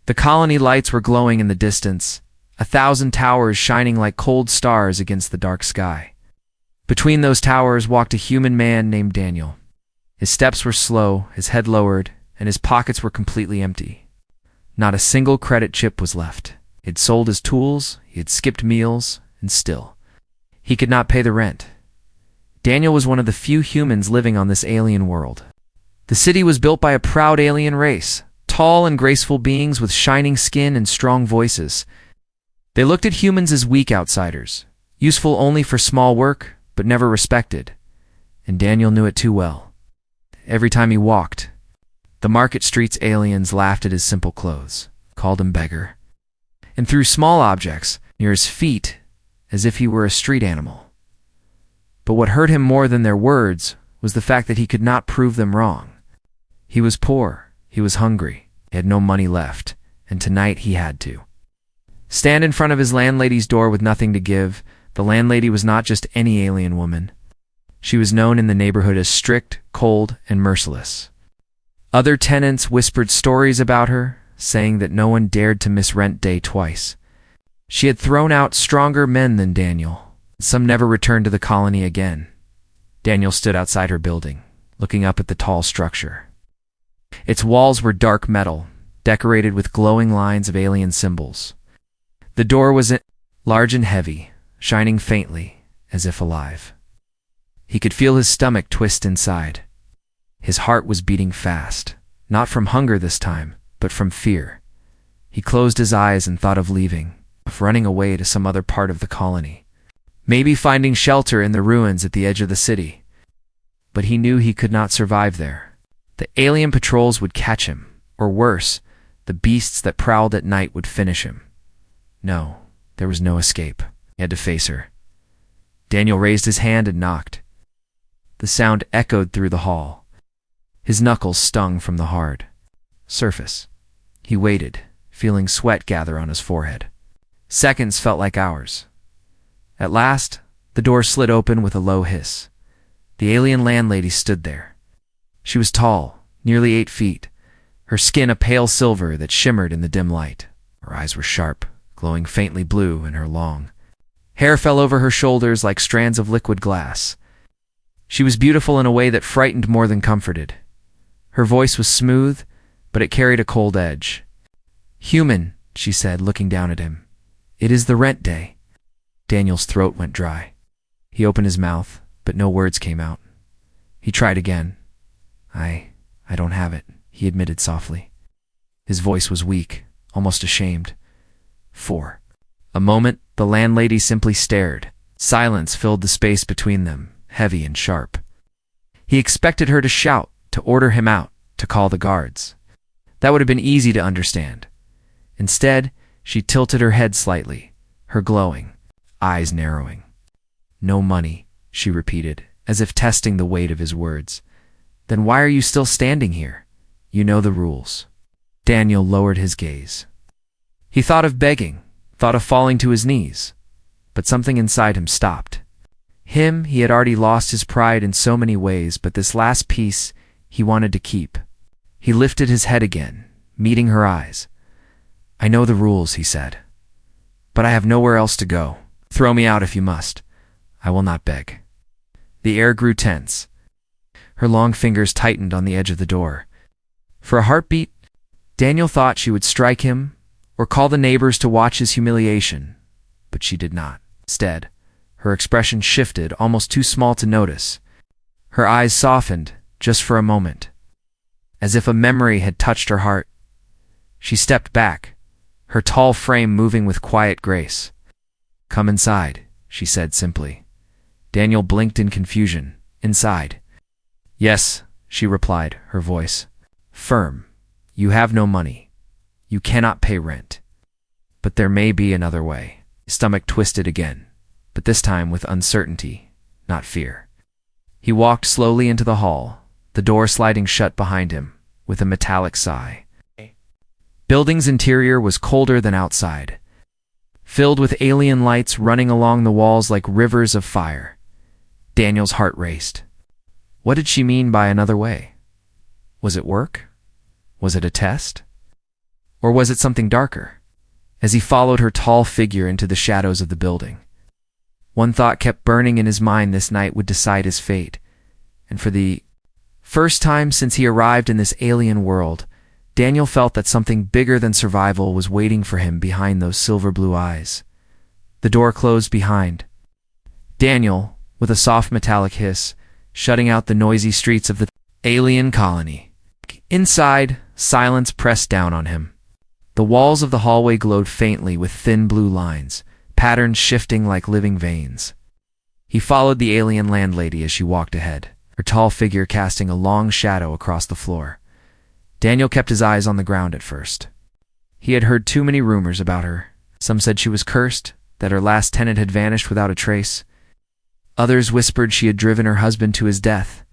The colony lights were glowing in the distance, 1,000 towers shining like cold stars against the dark sky. Between those towers walked a human man named Daniel. His steps were slow, his head lowered, and his pockets were completely empty. Not a single credit chip was left. He had sold his tools, he had skipped meals, and still, he could not pay the rent. Daniel was one of the few humans living on this alien world. The city was built by a proud alien race, tall and graceful beings with shining skin and strong voices. They looked at humans as weak outsiders, useful only for small work, but never respected. And Daniel knew it too well. Every time he walked, the market streets aliens laughed at his simple clothes, called him beggar, and threw small objects near his feet as if he were a street animal. But what hurt him more than their words was the fact that he could not prove them wrong. He was poor, he was hungry, he had no money left, and tonight he had to stand in front of his landlady's door with nothing to give. The landlady was not just any alien woman. She was known in the neighborhood as strict, cold, and merciless. Other tenants whispered stories about her, saying that no one dared to miss rent day twice. She had thrown out stronger men than Daniel. Some never returned to the colony again. Daniel stood outside her building, looking up at the tall structure. Its walls were dark metal, decorated with glowing lines of alien symbols. The door was large and heavy, shining faintly, as if alive. He could feel his stomach twist inside. His heart was beating fast, not from hunger this time, but from fear. He closed his eyes and thought of leaving, of running away to some other part of the colony, maybe finding shelter in the ruins at the edge of the city. But he knew he could not survive there. The alien patrols would catch him, or worse, the beasts that prowled at night would finish him. No, there was no escape. He had to face her. Daniel raised his hand and knocked. The sound echoed through the hall. His knuckles stung from the hard surface. He waited, feeling sweat gather on his forehead. Seconds felt like hours. At last, the door slid open with a low hiss. The alien landlady stood there. She was tall, nearly 8 feet, her skin a pale silver that shimmered in the dim light. Her eyes were sharp, glowing faintly blue, and her long hair fell over her shoulders like strands of liquid glass. She was beautiful in a way that frightened more than comforted. Her voice was smooth, but it carried a cold edge. "Human," she said, looking down at him. "It is the rent day." Daniel's throat went dry. He opened his mouth, but no words came out. He tried again. I don't have it," he admitted softly. His voice was weak, almost ashamed. For a moment, the landlady simply stared. Silence filled the space between them, heavy and sharp. He expected her to shout, to order him out, to call the guards. That would have been easy to understand. Instead, she tilted her head slightly, her glowing eyes narrowing. "No money," she repeated, as if testing the weight of his words. "Then why are you still standing here? You know the rules." Daniel lowered his gaze. He thought of begging, thought of falling to his knees, but something inside him stopped. He had already lost his pride in so many ways, but this last piece he wanted to keep. He lifted his head again, meeting her eyes. "I know the rules," he said, "but I have nowhere else to go. Throw me out if you must. I will not beg." The air grew tense. Her long fingers tightened on the edge of the door. For a heartbeat, Daniel thought she would strike him or call the neighbors to watch his humiliation, but she did not. Instead, her expression shifted, almost too small to notice. Her eyes softened, just for a moment, as if a memory had touched her heart. She stepped back, her tall frame moving with quiet grace. "Come inside," she said simply. Daniel blinked in confusion. "Inside?" "Yes," she replied, her voice firm. "You have no money. You cannot pay rent. But there may be another way." His stomach twisted again, but this time with uncertainty, not fear. He walked slowly into the hall, the door sliding shut behind him, with a metallic sigh. Building's interior was colder than outside, filled with alien lights running along the walls like rivers of fire. Daniel's heart raced. What did she mean by another way? Was it work? Was it a test? Or was it something darker? As he followed her tall figure into the shadows of the building, one thought kept burning in his mind: this night would decide his fate. And for the first time since he arrived in this alien world, Daniel felt that something bigger than survival was waiting for him behind those silver blue eyes. The door closed behind Daniel, with a soft metallic hiss, shutting out the noisy streets of the alien colony. Inside, silence pressed down on him. The walls of the hallway glowed faintly with thin blue lines, patterns shifting like living veins. He followed the alien landlady as she walked ahead, her tall figure casting a long shadow across the floor. Daniel kept his eyes on the ground at first. He had heard too many rumors about her. Some said she was cursed, that her last tenant had vanished without a trace. Others whispered she had driven her husband to his death.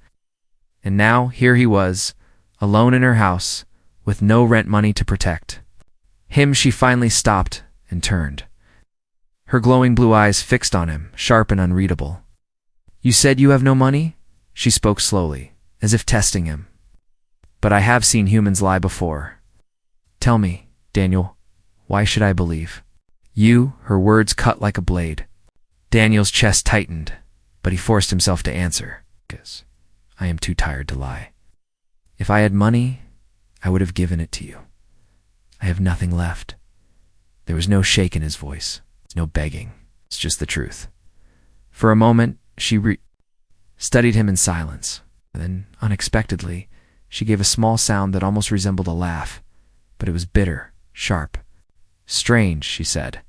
And now, here he was, alone in her house, with no rent money to protect. Him she finally stopped and turned, her glowing blue eyes fixed on him, sharp and unreadable. "You said you have no money?" She spoke slowly, as if testing him. "But I have seen humans lie before. Tell me, Daniel, why should I believe you?" Her words cut like a blade. Daniel's chest tightened, but he forced himself to answer, "Because I am too tired to lie. If I had money, I would have given it to you. I have nothing left." There was no shake in his voice, no begging. It's just the truth. For a moment, she studied him in silence. Then, unexpectedly, she gave a small sound that almost resembled a laugh, but it was bitter, sharp. "Strange," she said.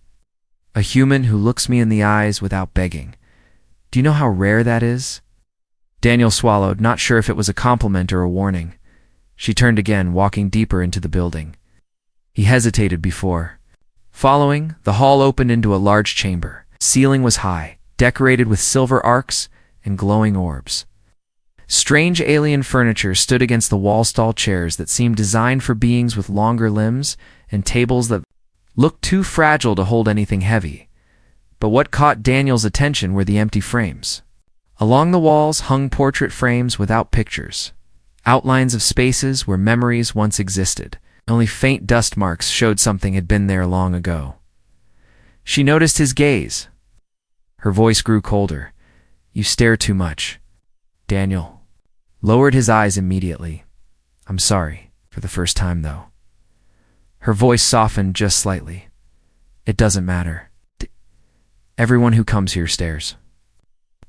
"A human who looks me in the eyes without begging. Do you know how rare that is?" Daniel swallowed, not sure if it was a compliment or a warning. She turned again, walking deeper into the building. He hesitated before. Following, the hall opened into a large chamber. Ceiling was high, decorated with silver arcs and glowing orbs. Strange alien furniture stood against the wall-stall chairs that seemed designed for beings with longer limbs, and tables that looked too fragile to hold anything heavy. But what caught Daniel's attention were the empty frames. Along the walls hung portrait frames without pictures, outlines of spaces where memories once existed. Only faint dust marks showed something had been there long ago. She noticed his gaze. Her voice grew colder. "You stare too much." Daniel lowered his eyes immediately. "I'm sorry, for the first time, though." Her voice softened just slightly. "It doesn't matter. Everyone who comes here stares.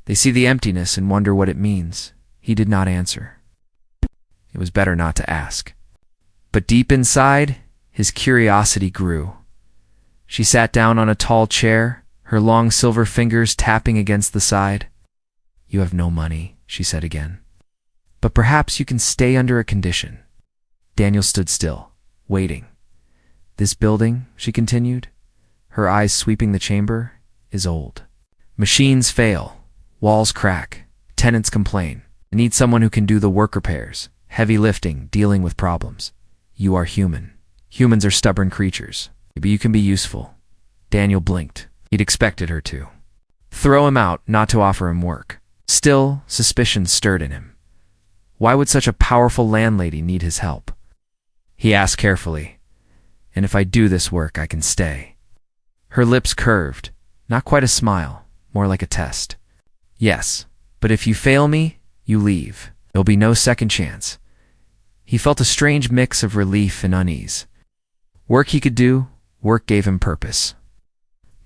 They see the emptiness and wonder what it means." He did not answer. It was better not to ask. But deep inside, his curiosity grew. She sat down on a tall chair, her long silver fingers tapping against the side. "You have no money," she said again. "But perhaps you can stay under a condition." Daniel stood still, waiting. "This building," she continued, her eyes sweeping the chamber, "is old. Machines fail, walls crack, tenants complain. I need someone who can do the work repairs, heavy lifting, dealing with problems. You are human. Humans are stubborn creatures. But you can be useful." Daniel blinked. He'd expected her to throw him out, not to offer him work. Still, suspicion stirred in him. Why would such a powerful landlady need his help? He asked carefully, "And if I do this work, I can stay?" Her lips curved, not quite a smile, more like a test. "Yes, but if you fail me, you leave. There'll be no second chance." He felt a strange mix of relief and unease. Work he could do, work gave him purpose.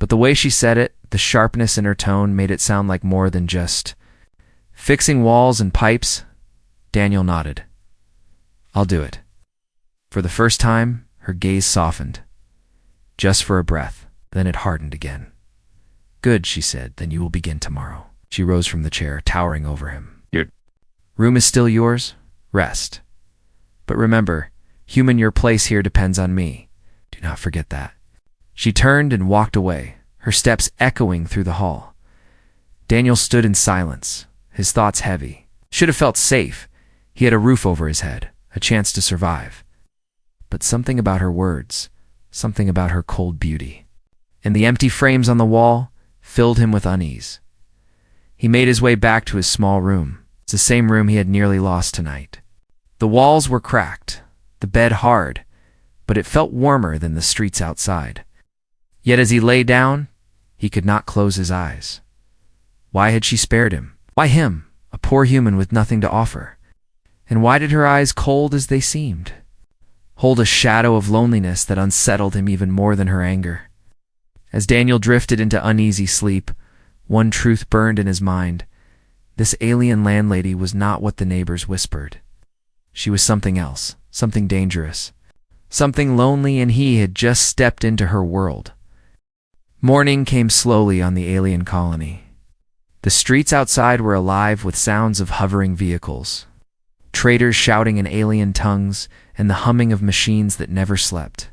But the way she said it, the sharpness in her tone, made it sound like more than just fixing walls and pipes. Daniel nodded. "I'll do it." For the first time, her gaze softened. Just for a breath, then it hardened again. "Good," she said, "then you will begin tomorrow." She rose from the chair, towering over him. "Your room is still yours. Rest. But remember, human, your place here depends on me. Do not forget that." She turned and walked away, her steps echoing through the hall. Daniel stood in silence, his thoughts heavy. Should have felt safe. He had a roof over his head, a chance to survive. But something about her words, something about her cold beauty, and the empty frames on the wall filled him with unease. He made his way back to his small room. It's the same room he had nearly lost tonight. The walls were cracked, the bed hard, but it felt warmer than the streets outside. Yet as he lay down, he could not close his eyes. Why had she spared him? Why him, a poor human with nothing to offer? And why did her eyes, cold as they seemed, hold a shadow of loneliness that unsettled him even more than her anger? As Daniel drifted into uneasy sleep, one truth burned in his mind. This alien landlady was not what the neighbors whispered. She was something else, something dangerous, something lonely, and he had just stepped into her world. Morning came slowly on the alien colony. The streets outside were alive with sounds of hovering vehicles, traders shouting in alien tongues, and the humming of machines that never slept.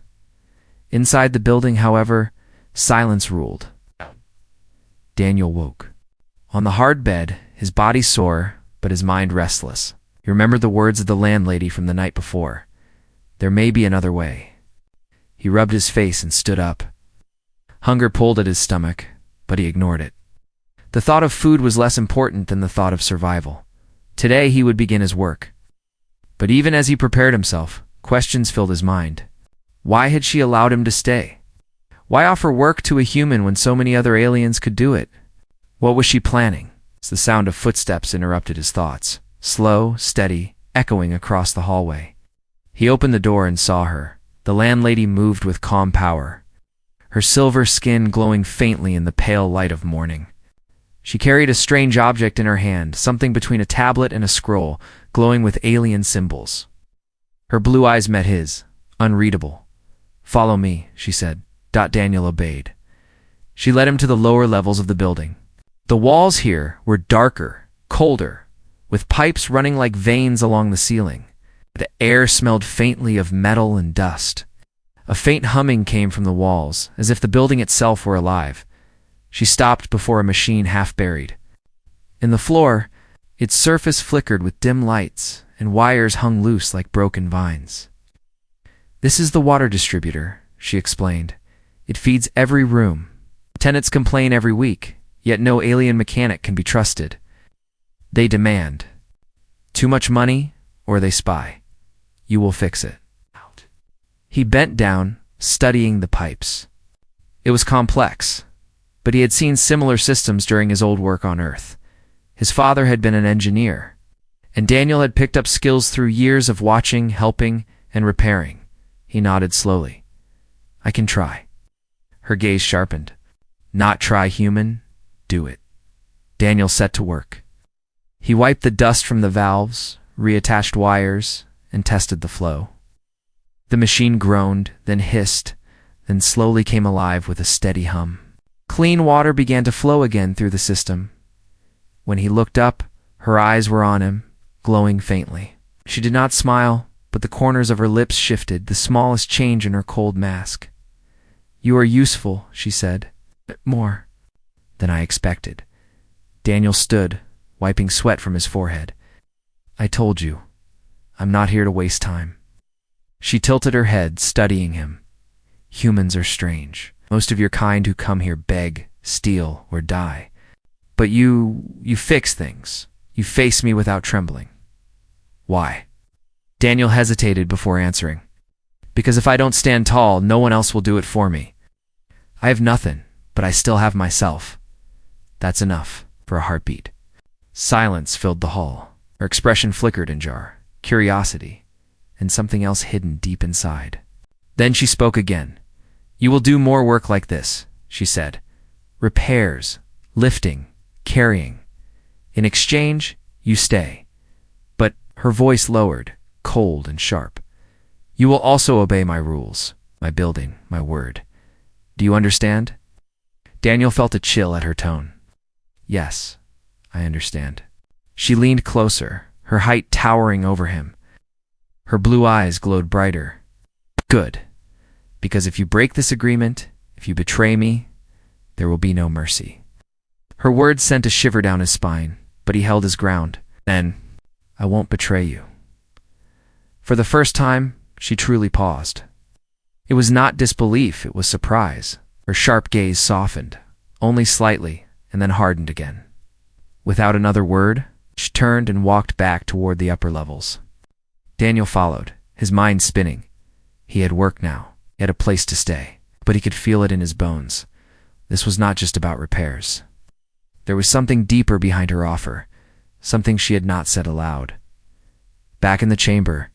Inside the building, however, silence ruled. Daniel woke. On the hard bed, his body sore, but his mind restless. He remembered the words of the landlady from the night before. There may be another way. He rubbed his face and stood up. Hunger pulled at his stomach, but he ignored it. The thought of food was less important than the thought of survival. Today he would begin his work. But even as he prepared himself, questions filled his mind. Why had she allowed him to stay? Why offer work to a human when so many other aliens could do it? What was she planning? The sound of footsteps interrupted his thoughts, slow, steady, echoing across the hallway. He opened the door and saw her. The landlady moved with calm power, her silver skin glowing faintly in the pale light of morning. She carried a strange object in her hand, something between a tablet and a scroll, glowing with alien symbols. Her blue eyes met his, unreadable. "Follow me," she said. Daniel obeyed. She led him to the lower levels of the building. The walls here were darker, colder, with pipes running like veins along the ceiling. The air smelled faintly of metal and dust. A faint humming came from the walls, as if the building itself were alive. She stopped before a machine half buried. In the floor, its surface flickered with dim lights, and wires hung loose like broken vines. "This is the water distributor," she explained. "It feeds every room. Tenants complain every week, yet no alien mechanic can be trusted. They demand too much money, or they spy. You will fix it." He bent down, studying the pipes. It was complex, but he had seen similar systems during his old work on Earth. His father had been an engineer, and Daniel had picked up skills through years of watching, helping, and repairing. He nodded slowly. "I can try." Her gaze sharpened. "Not try, human. Do it." Daniel set to work. He wiped the dust from the valves, reattached wires, and tested the flow. The machine groaned, then hissed, then slowly came alive with a steady hum. Clean water began to flow again through the system. When he looked up, her eyes were on him, glowing faintly. She did not smile, but the corners of her lips shifted, the smallest change in her cold mask. "You are useful," she said. "More than I expected." Daniel stood, wiping sweat from his forehead. "I told you, I'm not here to waste time." She tilted her head, studying him. "Humans are strange. Most of your kind who come here beg, steal, or die. But you fix things. You face me without trembling. Why?" Daniel hesitated before answering. "Because if I don't stand tall, no one else will do it for me. I have nothing, but I still have myself. That's enough for a heartbeat." Silence filled the hall. Her expression flickered in jar, curiosity, and something else hidden deep inside. Then she spoke again. "You will do more work like this," she said. "Repairs, lifting, carrying. In exchange, you stay." But her voice lowered, cold and sharp. "You will also obey my rules, my building, my word. Do you understand?" Daniel felt a chill at her tone. "Yes, I understand." She leaned closer, her height towering over him. Her blue eyes glowed brighter. "Good. Because if you break this agreement, if you betray me, there will be no mercy." Her words sent a shiver down his spine, but he held his ground. "Then, I won't betray you." For the first time, she truly paused. It was not disbelief, it was surprise. Her sharp gaze softened, only slightly, and then hardened again. Without another word, she turned and walked back toward the upper levels. Daniel followed, his mind spinning. He had work now. He had a place to stay. But he could feel it in his bones. This was not just about repairs. There was something deeper behind her offer, something she had not said aloud. Back in the chamber,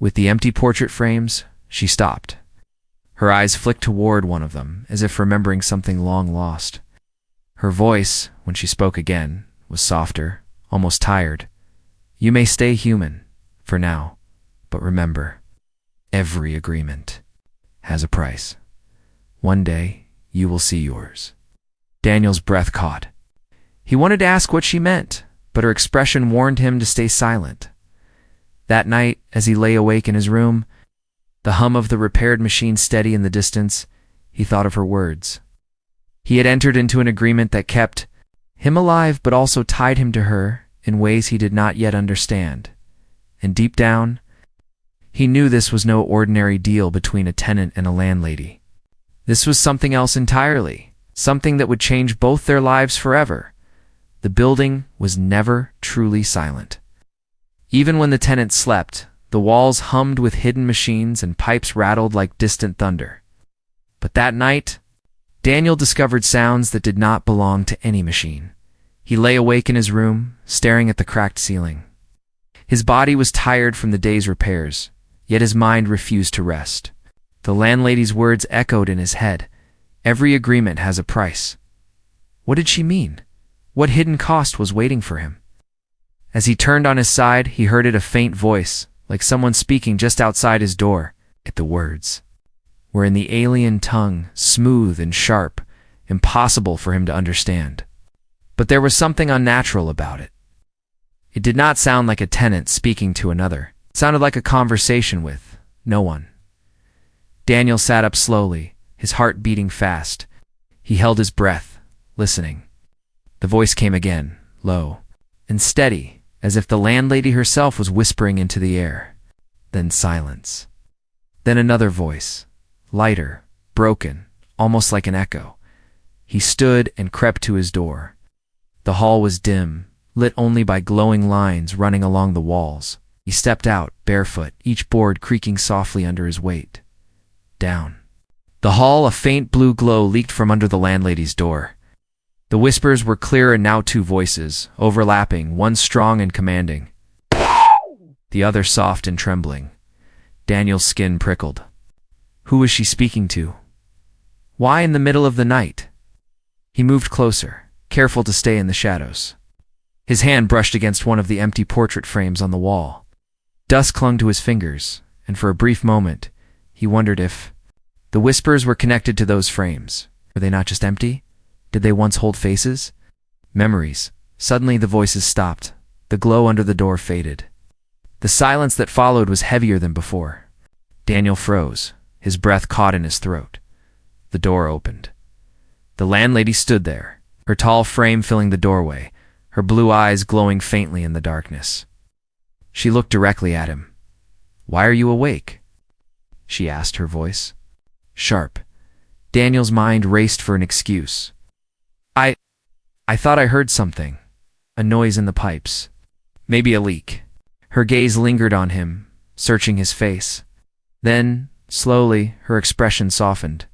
with the empty portrait frames, she stopped. Her eyes flicked toward one of them, as if remembering something long lost. Her voice, when she spoke again, was softer, almost tired. "You may stay human, for now, but remember, every agreement has a price. One day, you will see yours." Daniel's breath caught. He wanted to ask what she meant, but her expression warned him to stay silent. That night, as he lay awake in his room, the hum of the repaired machine steady in the distance, he thought of her words. He had entered into an agreement that kept him alive but also tied him to her in ways he did not yet understand. And deep down, he knew this was no ordinary deal between a tenant and a landlady. This was something else entirely, something that would change both their lives forever. The building was never truly silent. Even when the tenant slept, the walls hummed with hidden machines and pipes rattled like distant thunder. But that night, Daniel discovered sounds that did not belong to any machine. He lay awake in his room, staring at the cracked ceiling. His body was tired from the day's repairs, yet his mind refused to rest. The landlady's words echoed in his head. Every agreement has a price. What did she mean? What hidden cost was waiting for him? As he turned on his side, he heard a faint voice, like someone speaking just outside his door. The words were in the alien tongue, smooth and sharp, impossible for him to understand. But there was something unnatural about it. It did not sound like a tenant speaking to another. It sounded like a conversation with no one. Daniel sat up slowly, his heart beating fast. He held his breath, listening. The voice came again, low and steady, as if the landlady herself was whispering into the air. Then silence. Then another voice, lighter, broken, almost like an echo. He stood and crept to his door. The hall was dim, lit only by glowing lines running along the walls. He stepped out, barefoot, each board creaking softly under his weight. Down the hall, a faint blue glow leaked from under the landlady's door. The whispers were clearer now, two voices, overlapping, one strong and commanding, the other soft and trembling. Daniel's skin prickled. Who was she speaking to? Why in the middle of the night? He moved closer, careful to stay in the shadows. His hand brushed against one of the empty portrait frames on the wall. Dust clung to his fingers, and for a brief moment, he wondered if the whispers were connected to those frames. Were they not just empty? Did they once hold faces? Memories. Suddenly the voices stopped. The glow under the door faded. The silence that followed was heavier than before. Daniel froze, his breath caught in his throat. The door opened. The landlady stood there, her tall frame filling the doorway, her blue eyes glowing faintly in the darkness. She looked directly at him. "Why are you awake?" she asked, her voice sharp. Daniel's mind raced for an excuse. I thought I heard something. A noise in the pipes. Maybe a leak." Her gaze lingered on him, searching his face. Then, slowly, her expression softened.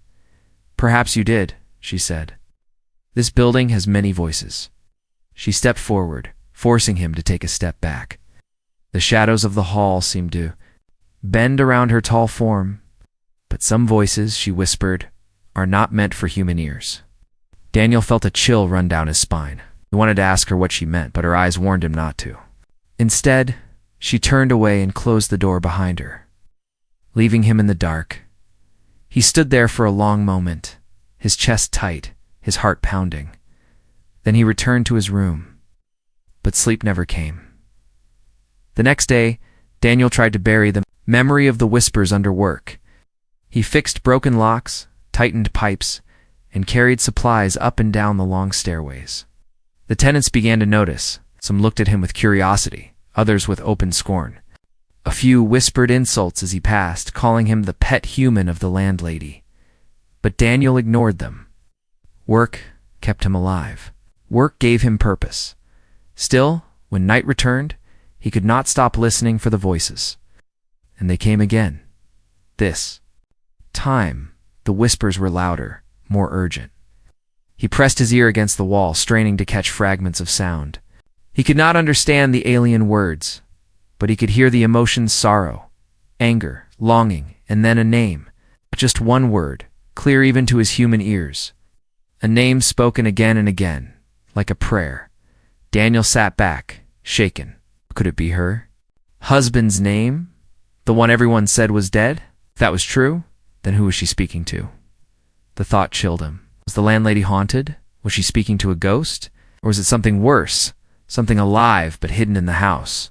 "Perhaps you did," she said. "This building has many voices." She stepped forward, forcing him to take a step back. The shadows of the hall seemed to bend around her tall form. "But some voices," she whispered, "are not meant for human ears." Daniel felt a chill run down his spine. He wanted to ask her what she meant, but her eyes warned him not to. Instead, she turned away and closed the door behind her, leaving him in the dark. He stood there for a long moment, his chest tight, his heart pounding. Then he returned to his room. But sleep never came. The next day, Daniel tried to bury the memory of the whispers under work. He fixed broken locks, tightened pipes, and carried supplies up and down the long stairways. The tenants began to notice. Some looked at him with curiosity, others with open scorn. A few whispered insults as he passed, calling him the pet human of the landlady. But Daniel ignored them. Work kept him alive. Work gave him purpose. Still, when night returned, he could not stop listening for the voices. And they came again. This time, the whispers were louder, more urgent. He pressed his ear against the wall, straining to catch fragments of sound. He could not understand the alien words, but he could hear the emotions: sorrow, anger, longing, and then a name. Just one word, clear even to his human ears. A name spoken again and again, like a prayer. Daniel sat back, shaken. Could it be her? Husband's name? The one everyone said was dead? If that was true, then who was she speaking to? The thought chilled him. Was the landlady haunted? Was she speaking to a ghost? Or was it something worse, something alive but hidden in the house?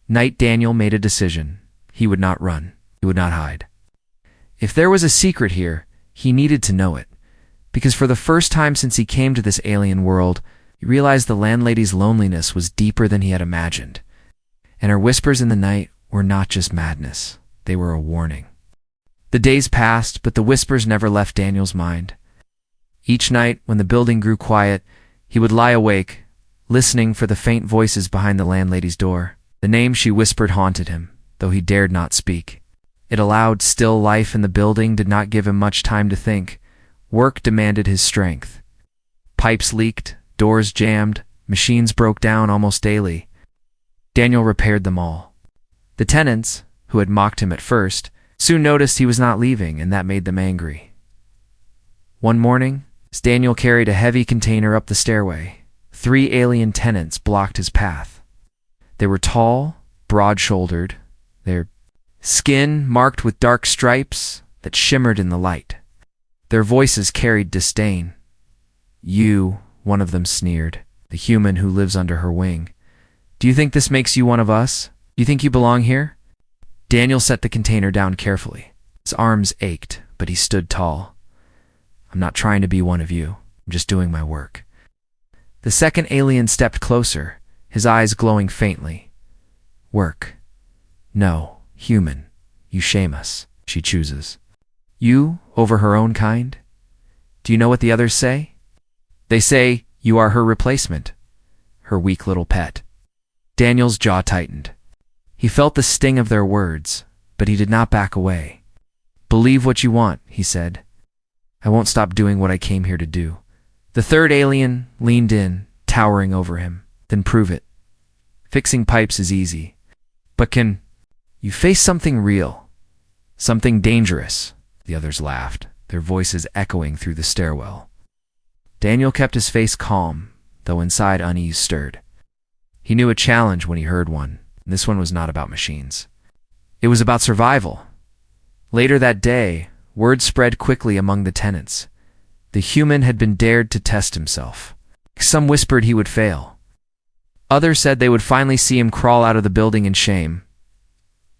Night Daniel made a decision. He would not run. He would not hide. If there was a secret here, he needed to know it, because for the first time since he came to this alien world, he realized the landlady's loneliness was deeper than he had imagined, and her whispers in the night were not just madness, they were a warning. The days passed, but the whispers never left Daniel's mind. Each night, when the building grew quiet, he would lie awake, listening for the faint voices behind the landlady's door. The name she whispered haunted him, though he dared not speak. It allowed still life in the building, did not give him much time to think. Work demanded his strength. Pipes leaked, doors jammed, machines broke down almost daily. Daniel repaired them all. The tenants, who had mocked him at first, soon noticed he was not leaving, and that made them angry. One morning, as Daniel carried a heavy container up the stairway, 3 alien tenants blocked his path. They were tall, broad-shouldered, their skin marked with dark stripes that shimmered in the light. Their voices carried disdain. "You," one of them sneered, "the human who lives under her wing. Do you think this makes you one of us? Do you think you belong here?" Daniel set the container down carefully. His arms ached, but he stood tall. "I'm not trying to be one of you. I'm just doing my work." The second alien stepped closer, his eyes glowing faintly. "Work. No. Human, you shame us," she chooses. "You, over her own kind? Do you know what the others say? They say you are her replacement, her weak little pet." Daniel's jaw tightened. He felt the sting of their words, but he did not back away. "Believe what you want," he said. "I won't stop doing what I came here to do." The third alien leaned in, towering over him. "Then prove it. Fixing pipes is easy. But can you face something real? Something dangerous?" The others laughed, their voices echoing through the stairwell. Daniel kept his face calm, though inside unease stirred. He knew a challenge when he heard one, and this one was not about machines. It was about survival. Later that day, word spread quickly among the tenants. The human had been dared to test himself. Some whispered he would fail. Others said they would finally see him crawl out of the building in shame.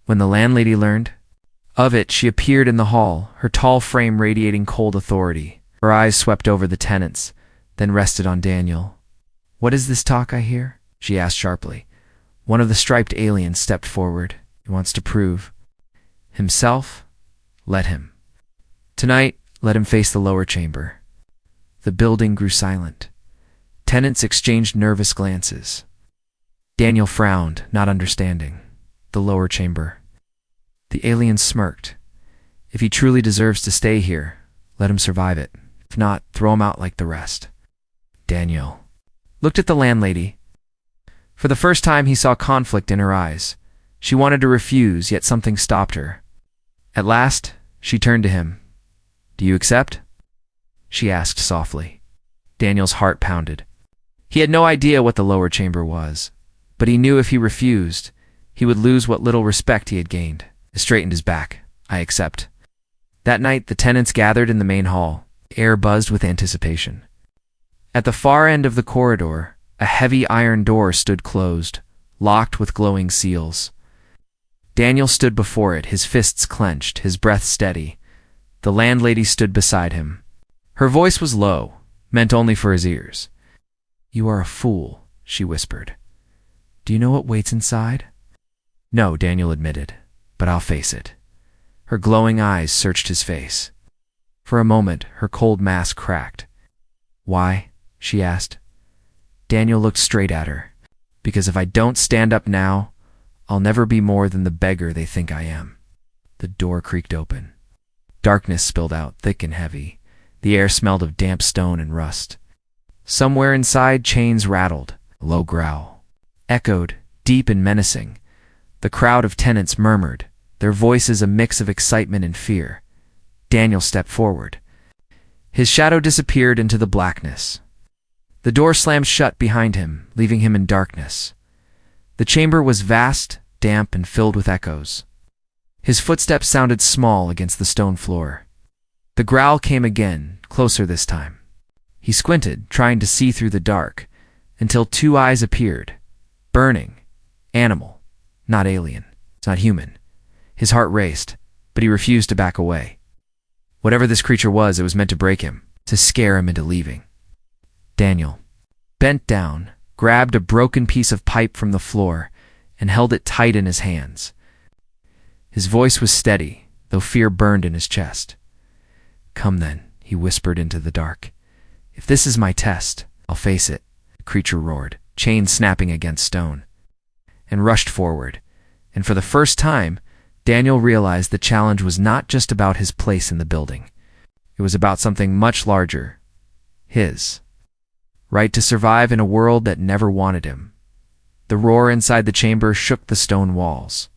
When the landlady learned of it, she appeared in the hall, her tall frame radiating cold authority. Her eyes swept over the tenants, then rested on Daniel. "What is this talk I hear?" she asked sharply. One of the striped aliens stepped forward. "He wants to prove himself? Let him. Tonight, let him face the lower chamber." The building grew silent. Tenants exchanged nervous glances. Daniel frowned, not understanding. The lower chamber. The alien smirked. "If he truly deserves to stay here, let him survive it. If not, throw him out like the rest." Daniel looked at the landlady. For the first time, he saw conflict in her eyes. She wanted to refuse, yet something stopped her. At last, she turned to him. "Do you accept?" she asked softly. Daniel's heart pounded. He had no idea what the lower chamber was, but he knew if he refused, he would lose what little respect he had gained. He straightened his back. "I accept." That night, the tenants gathered in the main hall. The air buzzed with anticipation. At the far end of the corridor, a heavy iron door stood closed, locked with glowing seals. Daniel stood before it, his fists clenched, his breath steady. The landlady stood beside him. Her voice was low, meant only for his ears. "You are a fool," she whispered. "Do you know what waits inside?" "No," Daniel admitted, "but I'll face it." Her glowing eyes searched his face. For a moment, her cold mask cracked. "Why?" she asked. Daniel looked straight at her. "Because if I don't stand up now, I'll never be more than the beggar they think I am." The door creaked open. Darkness spilled out, thick and heavy. The air smelled of damp stone and rust. Somewhere inside, chains rattled. A low growl echoed, deep and menacing. The crowd of tenants murmured, their voices a mix of excitement and fear. Daniel stepped forward. His shadow disappeared into the blackness. The door slammed shut behind him, leaving him in darkness. The chamber was vast, damp, and filled with echoes. His footsteps sounded small against the stone floor. The growl came again, closer this time. He squinted, trying to see through the dark, until two eyes appeared. Burning. Animal. Not alien. It's not human. His heart raced, but he refused to back away. Whatever this creature was, it was meant to break him, to scare him into leaving. Daniel bent down, grabbed a broken piece of pipe from the floor, and held it tight in his hands. His voice was steady, though fear burned in his chest. "Come then," he whispered into the dark. "If this is my test, I'll face it," the creature roared, chains snapping against stone, and rushed forward. And for the first time, Daniel realized the challenge was not just about his place in the building. It was about something much larger. His right to survive in a world that never wanted him. The roar inside the chamber shook the stone walls.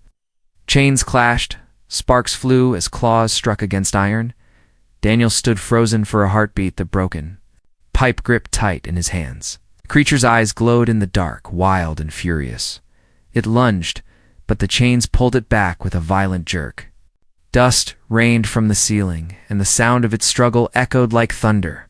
Chains clashed, sparks flew as claws struck against iron. Daniel stood frozen for a heartbeat that broken, pipe gripped tight in his hands. The creature's eyes glowed in the dark, wild and furious. It lunged, but the chains pulled it back with a violent jerk. Dust rained from the ceiling, and the sound of its struggle echoed like thunder.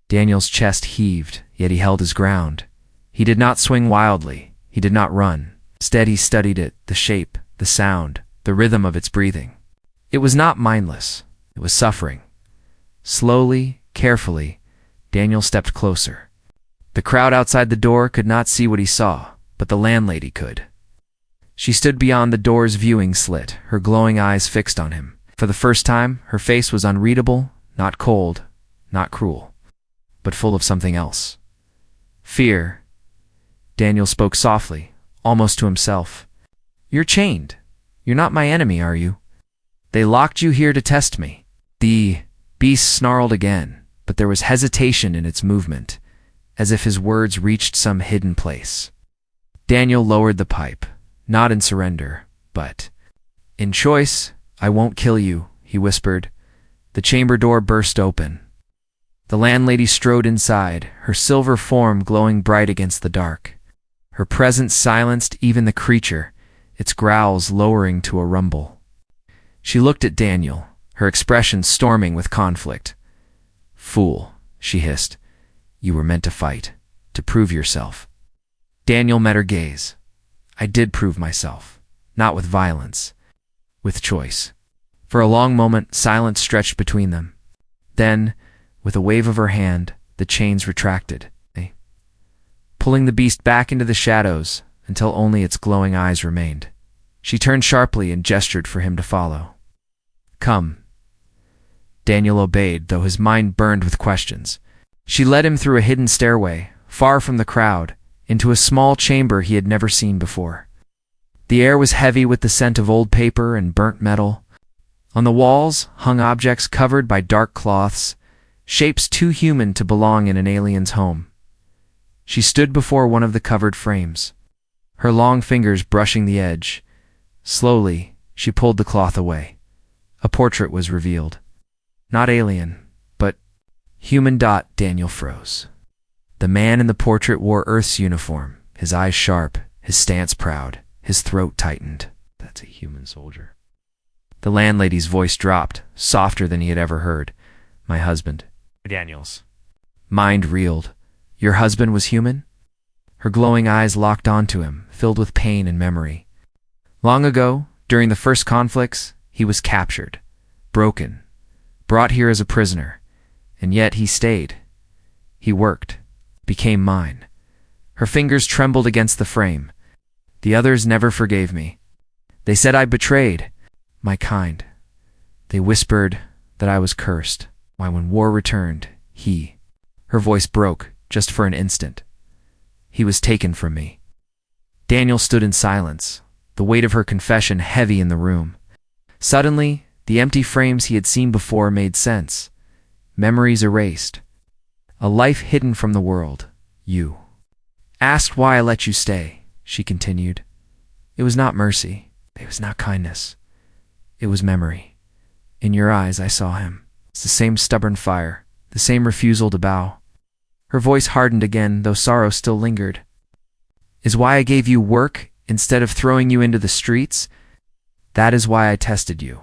Daniel's chest heaved, yet he held his ground. He did not swing wildly. He did not run. Instead, he studied it, the shape, the sound, the rhythm of its breathing. It was not mindless. It was suffering. Slowly, carefully, Daniel stepped closer. The crowd outside the door could not see what he saw, but the landlady could. She stood beyond the door's viewing slit, her glowing eyes fixed on him. For the first time, her face was unreadable, not cold, not cruel, but full of something else. Fear. Daniel spoke softly, almost to himself. "You're chained. You're not my enemy, are you? They locked you here to test me." The beast snarled again, but there was hesitation in its movement, as if his words reached some hidden place. Daniel lowered the pipe, not in surrender, but in choice. "I won't kill you," he whispered. The chamber door burst open. The landlady strode inside, her silver form glowing bright against the dark. Her presence silenced even the creature, its growls lowering to a rumble. She looked at Daniel, her expression storming with conflict. "Fool," she hissed. "You were meant to fight, to prove yourself." Daniel met her gaze. "I did prove myself, not with violence, with choice." For a long moment, silence stretched between them. Then, with a wave of her hand, the chains retracted, pulling the beast back into the shadows until only its glowing eyes remained. She turned sharply and gestured for him to follow. "Come." Daniel obeyed, though his mind burned with questions. She led him through a hidden stairway, far from the crowd, into a small chamber he had never seen before. The air was heavy with the scent of old paper and burnt metal. On the walls hung objects covered by dark cloths, shapes too human to belong in an alien's home. She stood before one of the covered frames, her long fingers brushing the edge. Slowly, she pulled the cloth away. A portrait was revealed. Not alien, but human. Daniel froze. The man in the portrait wore Earth's uniform, his eyes sharp, his stance proud, his throat tightened. "That's a human soldier." The landlady's voice dropped, softer than he had ever heard. "My husband." Daniel's mind reeled. "Your husband was human?" Her glowing eyes locked onto him, filled with pain and memory. Long ago, during the first conflicts, he was captured, broken, brought here as a prisoner, and yet he stayed. He worked, became mine. Her fingers trembled against the frame. "The others never forgave me. They said I betrayed my kind. They whispered that I was cursed. Why, when war returned, he..." Her voice broke, just for an instant. "He was taken from me." Daniel stood in silence, the weight of her confession heavy in the room. Suddenly, the empty frames he had seen before made sense. Memories erased. A life hidden from the world. You asked why I let you stay, she continued. It was not mercy. It was not kindness. It was memory. In your eyes I saw him. It's the same stubborn fire, the same refusal to bow. Her voice hardened again, though sorrow still lingered. Is why I gave you work instead of throwing you into the streets? That is why I tested you.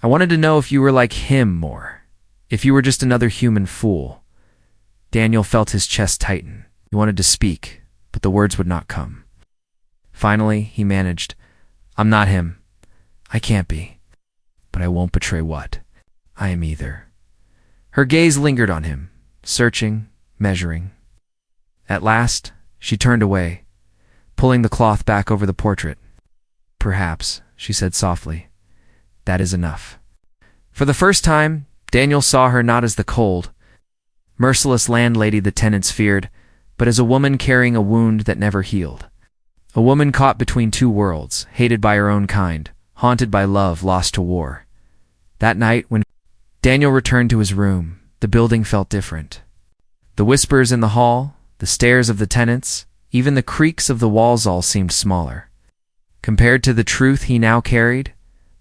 I wanted to know if you were like him more, if you were just another human fool. Daniel felt his chest tighten. He wanted to speak, but the words would not come. Finally, he managed, I'm not him. I can't be. But I won't betray what I am either. Her gaze lingered on him, searching, measuring. At last, she turned away, pulling the cloth back over the portrait. Perhaps, she said softly, that is enough. For the first time, Daniel saw her not as the cold, merciless landlady the tenants feared, but as a woman carrying a wound that never healed. A woman caught between two worlds, hated by her own kind, haunted by love lost to war. That night, when Daniel returned to his room, the building felt different. The whispers in the hall, the stares of the tenants, even the creaks of the walls all seemed smaller. Compared to the truth he now carried,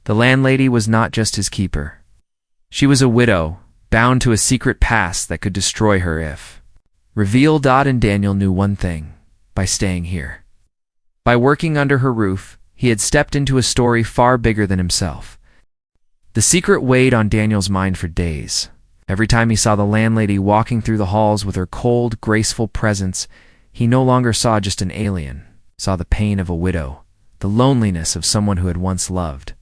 the landlady was not just his keeper. She was a widow, bound to a secret past that could destroy her if revealed. And Daniel knew one thing, by staying here. By working under her roof, he had stepped into a story far bigger than himself. The secret weighed on Daniel's mind for days. Every time he saw the landlady walking through the halls with her cold, graceful presence, he no longer saw just an alien, saw the pain of a widow, the loneliness of someone who had once loved.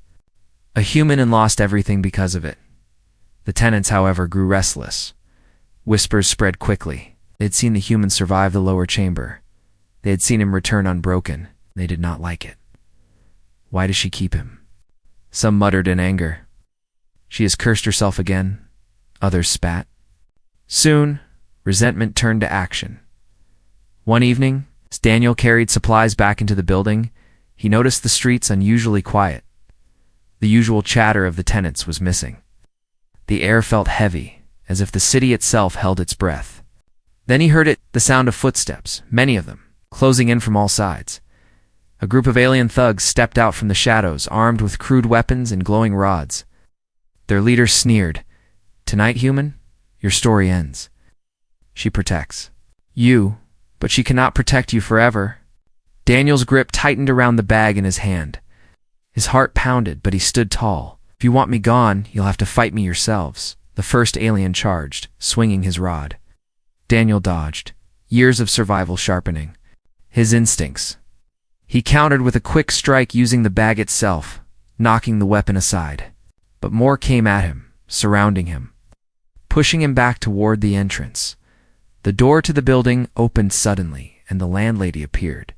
A human and lost everything because of it. The tenants, however, grew restless. Whispers spread quickly. They had seen the human survive the lower chamber. They had seen him return unbroken. They did not like it. Why does she keep him? Some muttered in anger. She has cursed herself again. Others spat. Soon, resentment turned to action. One evening, as Daniel carried supplies back into the building, he noticed the streets unusually quiet. The usual chatter of the tenants was missing. The air felt heavy, as if the city itself held its breath. Then he heard the sound of footsteps, many of them, closing in from all sides. A group of alien thugs stepped out from the shadows, armed with crude weapons and glowing rods. Their leader sneered, Tonight, human, your story ends. She protects you, but she cannot protect you forever. Daniel's grip tightened around the bag in his hand. His heart pounded, but he stood tall. If you want me gone, you'll have to fight me yourselves, the first alien charged, swinging his rod. Daniel dodged, years of survival sharpening his instincts. He countered with a quick strike using the bag itself, knocking the weapon aside. But more came at him, surrounding him, pushing him back toward the entrance. The door to the building opened suddenly, and the landlady appeared.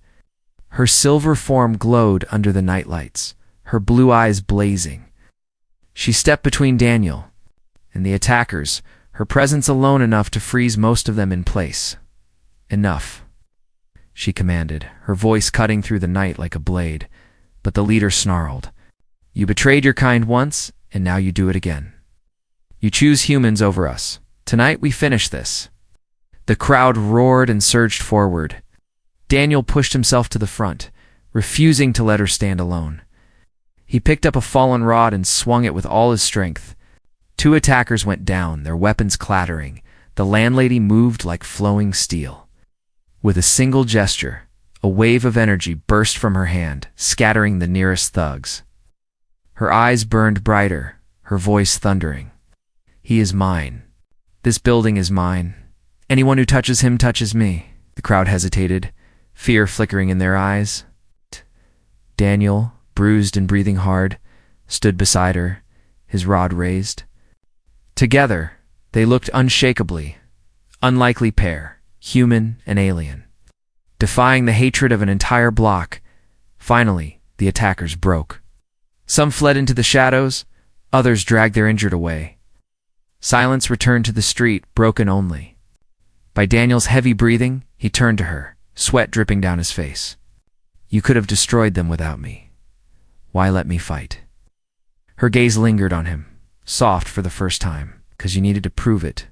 Her silver form glowed under the nightlights, her blue eyes blazing. She stepped between Daniel and the attackers, her presence alone enough to freeze most of them in place. Enough, she commanded, her voice cutting through the night like a blade. But the leader snarled. You betrayed your kind once, and now you do it again. You choose humans over us. Tonight we finish this. The crowd roared and surged forward. Daniel pushed himself to the front, refusing to let her stand alone. He picked up a fallen rod and swung it with all his strength. 2 attackers went down, their weapons clattering. The landlady moved like flowing steel. With a single gesture, a wave of energy burst from her hand, scattering the nearest thugs. Her eyes burned brighter, her voice thundering. He is mine. This building is mine. Anyone who touches him touches me. The crowd hesitated, fear flickering in their eyes. Daniel, bruised and breathing hard, stood beside her, his rod raised. Together, they looked unshakably, unlikely pair, human and alien. Defying the hatred of an entire block, finally, the attackers broke. Some fled into the shadows, others dragged their injured away. Silence returned to the street, broken only. By Daniel's heavy breathing, he turned to her, sweat dripping down his face. You could have destroyed them without me. Why let me fight? Her gaze lingered on him, soft for the first time, because you needed to prove it,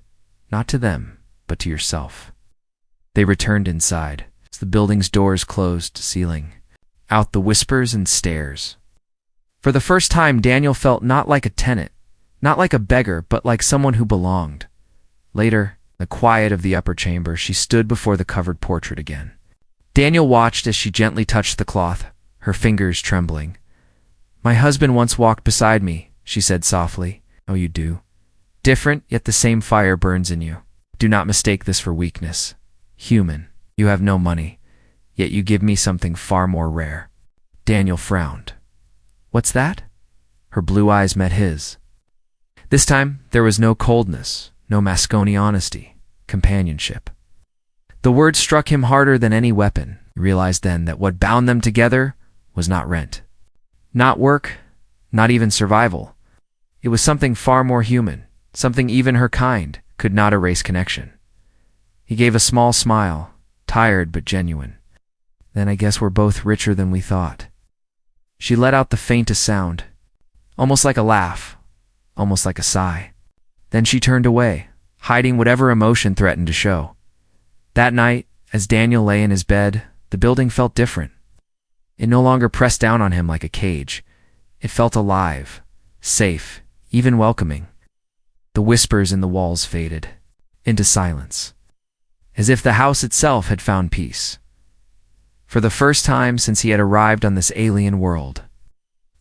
not to them, but to yourself. They returned inside, as the building's doors closed, sealing out the whispers and stares. For the first time, Daniel felt not like a tenant, not like a beggar, but like someone who belonged. Later, in the quiet of the upper chamber, she stood before the covered portrait again. Daniel watched as she gently touched the cloth, her fingers trembling. "My husband once walked beside me," she said softly. "Oh, you do? Different, yet the same fire burns in you. Do not mistake this for weakness. Human, you have no money, yet you give me something far more rare." Daniel frowned. "What's that?" Her blue eyes met his. This time, there was no coldness, no Moscone honesty, companionship. The word struck him harder than any weapon. He realized then that what bound them together was not rent, not work, not even survival. It was something far more human, something even her kind could not erase connection. He gave a small smile, tired but genuine. "Then I guess we're both richer than we thought." She let out the faintest sound, almost like a laugh, almost like a sigh. Then she turned away, hiding whatever emotion threatened to show. That night, as Daniel lay in his bed, the building felt different. It no longer pressed down on him like a cage. It felt alive, safe, even welcoming. The whispers in the walls faded into silence, as if the house itself had found peace. For the first time since he had arrived on this alien world,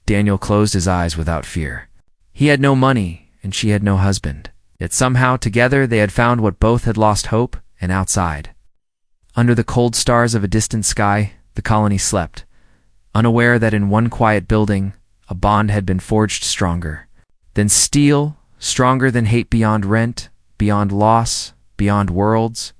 Daniel closed his eyes without fear. He had no money, and she had no husband. Yet somehow, together, they had found what both had lost hope, and outside. Under the cold stars of a distant sky, the colony slept, unaware that in one quiet building, a bond had been forged stronger than steel, stronger than hate beyond rent, beyond loss, beyond worlds.